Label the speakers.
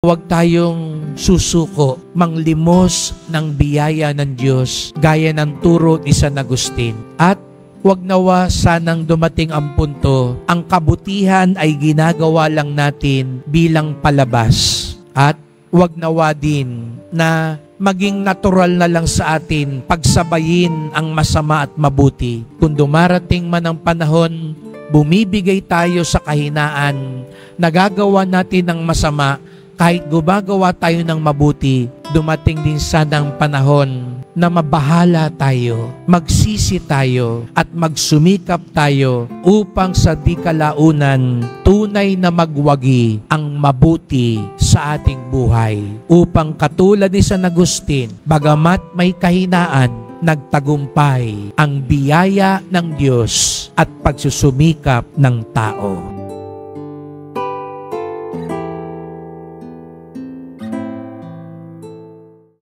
Speaker 1: Huwag tayong susuko, manglimos ng biyaya ng Diyos, gaya ng turo ni San Agustin. At huwag nawa sanang dumating ang punto, ang kabutihan ay ginagawa lang natin bilang palabas. At huwag nawa din na maging natural na lang sa atin pagsabayin ang masama at mabuti. Kung dumarating man ang panahon, bumibigay tayo sa kahinaan, nagagawa natin ng masama, kahit gumagawa tayo ng mabuti, dumating din sana ang panahon na mabahala tayo, magsisi tayo, at magsumikap tayo upang sa di kalaunan tunay na magwagi ang mabuti sa ating buhay. Upang katulad ni San Agustin, bagamat may kahinaan, nagtagumpay ang biyaya ng Diyos at pagsusumikap ng tao.